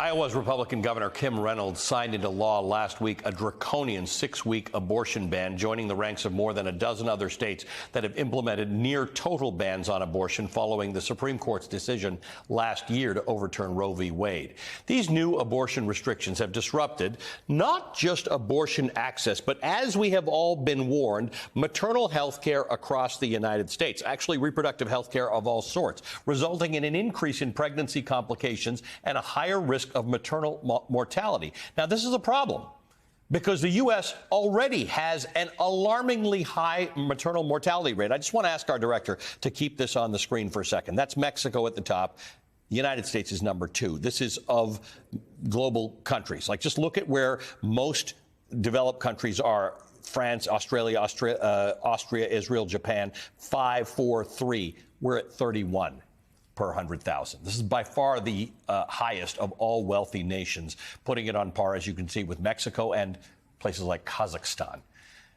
Iowa's Republican Governor Kim Reynolds signed into law last week a draconian 6-week abortion ban, joining the ranks of more than a dozen other states that have implemented near total bans on abortion following the Supreme Court's decision last year to overturn Roe v. Wade. These new abortion restrictions have disrupted not just abortion access, but as we have all been warned, maternal health care across the United States, actually reproductive health care of all sorts, resulting in an increase in pregnancy complications and a higher risk of maternal mortality. Now, this is a problem because the U.S. already has an alarmingly high maternal mortality rate. I just want to ask our director to keep this on the screen for a second. That's Mexico at the top. The United States is number 2. This is of global countries. Like, just look at where most developed countries are. France, Australia, Austria, Israel, Japan, 5, 4, 3. We're at 31 per 100,000. This is by far the highest of all wealthy nations, putting it on par, as you can see, with Mexico and places like Kazakhstan.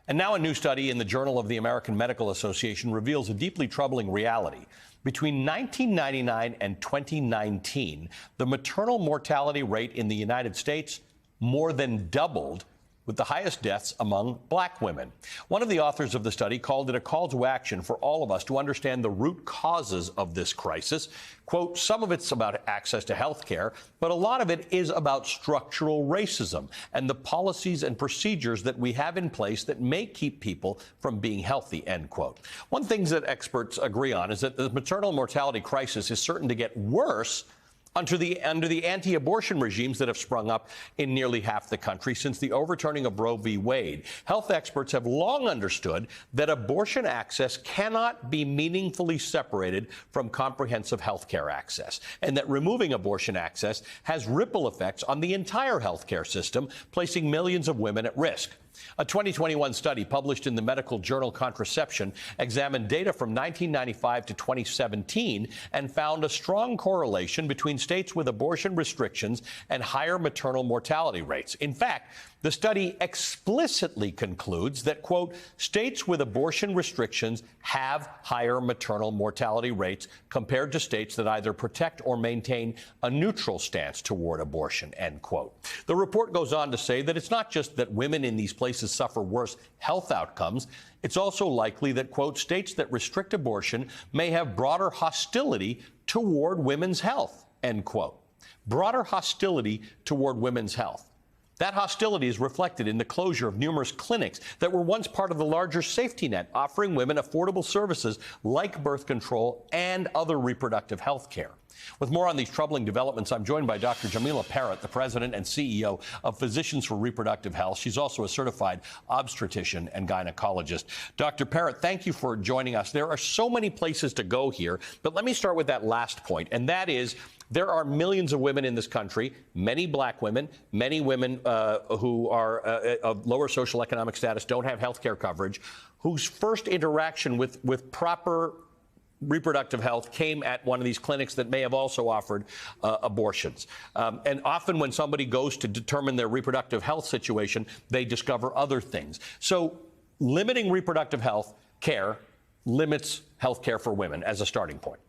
And now a new study in the Journal of the American Medical Association reveals a deeply troubling reality. Between 1999 and 2019, the maternal mortality rate in the United States more than doubled, with the highest deaths among black women. One of the authors of the study called it a call to action for all of us to understand the root causes of this crisis. Quote, some of it's about access to health care, but a lot of it is about structural racism and the policies and procedures that we have in place that may keep people from being healthy, end quote. One thing that experts agree on is that the maternal mortality crisis is certain to get worse under the anti-abortion regimes that have sprung up in nearly half the country since the overturning of Roe v. Wade. Health experts have long understood that abortion access cannot be meaningfully separated from comprehensive health care access, and that removing abortion access has ripple effects on the entire health care system, placing millions of women at risk. A 2021 study published in the medical journal Contraception examined data from 1995 to 2017 and found a strong correlation between states with abortion restrictions and higher maternal mortality rates. In fact, the study explicitly concludes that, quote, states with abortion restrictions have higher maternal mortality rates compared to states that either protect or maintain a neutral stance toward abortion, end quote. The report goes on to say that it's not just that women in these places suffer worse health outcomes. It's also likely that, quote, states that restrict abortion may have broader hostility toward women's health, end quote. Broader hostility toward women's health. That hostility is reflected in the closure of numerous clinics that were once part of the larger safety net, offering women affordable services like birth control and other reproductive health care. With more on these troubling developments, I'm joined by Dr. Jamila Parrott, the president and CEO of Physicians for Reproductive Health. She's also a certified obstetrician and gynecologist. Dr. Parrott, thank you for joining us. There are so many places to go here, but let me start with that last point, and that is there are millions of women in this country, many black women, many women who are of lower social economic status, don't have health care coverage, whose first interaction with proper reproductive health came at one of these clinics that may have also offered abortions. And often when somebody goes to determine their reproductive health situation, they discover other things. So limiting reproductive health care limits health care for women as a starting point.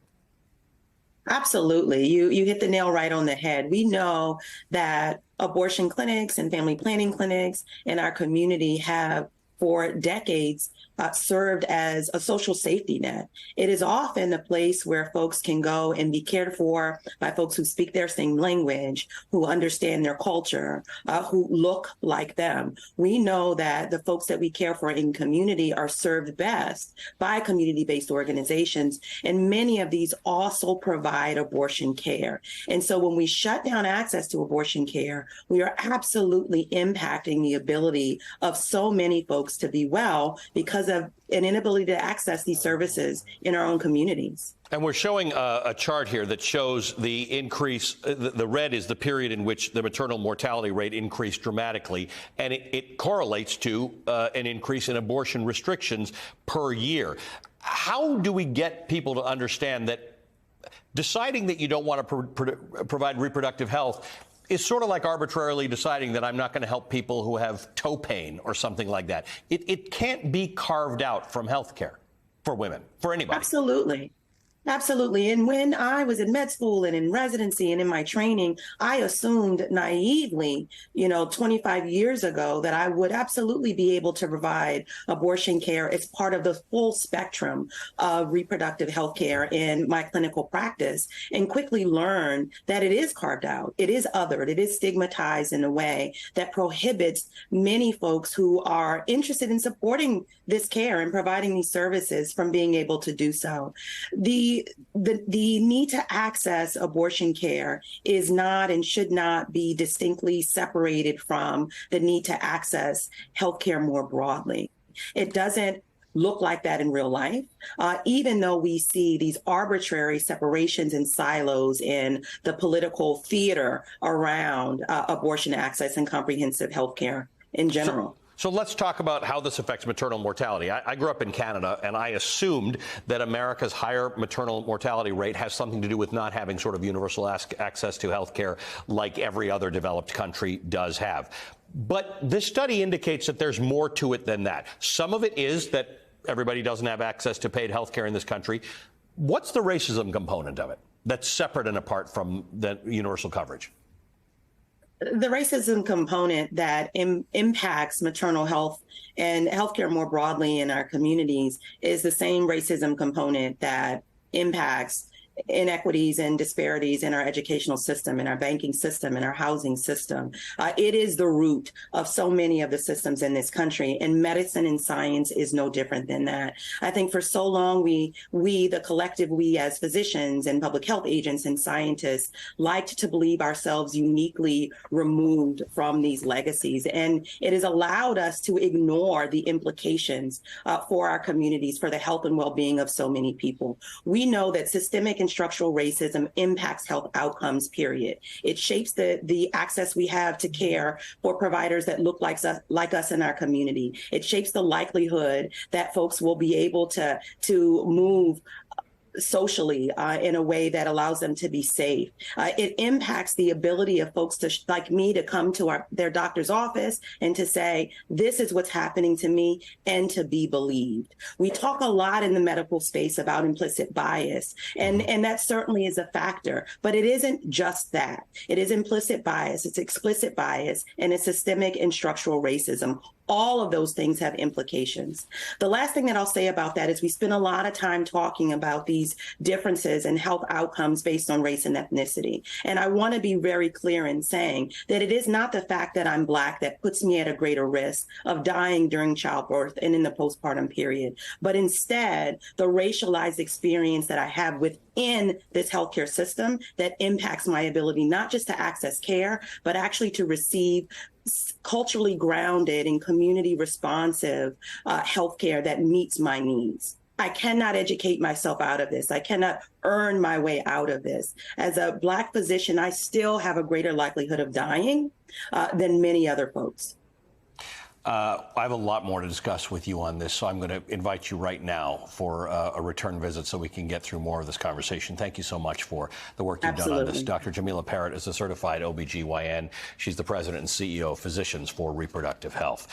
Absolutely. You hit the nail right on the head. We know that abortion clinics and family planning clinics in our community have for decades served as a social safety net. It is often a place where folks can go and be cared for by folks who speak their same language, who understand their culture, who look like them. We know that the folks that we care for in community are served best by community-based organizations, and many of these also provide abortion care. And so when we shut down access to abortion care, we are absolutely impacting the ability of so many folks to be well because of an inability to access these services in our own communities. And we're showing a chart here that shows the increase. The red is the period in which the maternal mortality rate increased dramatically, and it correlates to an increase in abortion restrictions per year. How do we get people to understand that deciding that you don't want to provide reproductive health is sort of like arbitrarily deciding that I'm not going to help people who have toe pain or something like that? It can't be carved out from health care for women, for anybody. Absolutely. Absolutely. And when I was in med school and in residency and in my training, I assumed naively, 25 years ago that I would absolutely be able to provide abortion care as part of the full spectrum of reproductive health care in my clinical practice, and quickly learned that it is carved out, it is othered, it is stigmatized in a way that prohibits many folks who are interested in supporting this care and providing these services from being able to do so. The need to access abortion care is not and should not be distinctly separated from the need to access healthcare more broadly. It doesn't look like that in real life, even though we see these arbitrary separations and silos in the political theater around abortion access and comprehensive healthcare in general. So let's talk about how this affects maternal mortality. I grew up in Canada, and I assumed that America's higher maternal mortality rate has something to do with not having sort of universal access to health care like every other developed country does have. But this study indicates that there's more to it than that. Some of it is that everybody doesn't have access to paid health care in this country. What's the racism component of it that's separate and apart from the universal coverage? The racism component that impacts maternal health and healthcare more broadly in our communities is the same racism component that impacts inequities and disparities in our educational system, in our banking system, in our housing system. It is the root of so many of the systems in this country, and medicine and science is no different than that. I think for so long, we the collective, we as physicians and public health agents and scientists liked to believe ourselves uniquely removed from these legacies. And it has allowed us to ignore the implications for our communities, for the health and well-being of so many people. We know that systemic and structural racism impacts health outcomes, period. It shapes the access we have to care for providers that look like us in our community. It shapes the likelihood that folks will be able to move socially in a way that allows them to be safe. It impacts the ability of folks like me to come to their doctor's office and to say, this is what's happening to me, and to be believed. We talk a lot in the medical space about implicit bias, and that certainly is a factor, but it isn't just that. It is implicit bias, it's explicit bias, and it's systemic and structural racism. All of those things have implications. The last thing that I'll say about that is we spend a lot of time talking about these differences in health outcomes based on race and ethnicity. And I want to be very clear in saying that it is not the fact that I'm Black that puts me at a greater risk of dying during childbirth and in the postpartum period, but instead the racialized experience that I have within this healthcare system that impacts my ability not just to access care, but actually to receive culturally grounded and community responsive healthcare that meets my needs. I cannot educate myself out of this. I cannot earn my way out of this. As a Black physician, I still have a greater likelihood of dying than many other folks. I have a lot more to discuss with you on this, so I'm going to invite you right now for a return visit so we can get through more of this conversation. Thank you so much for the work you've done on this. Dr. Jamila Parrott is a certified OBGYN. She's the president and CEO of Physicians for Reproductive Health.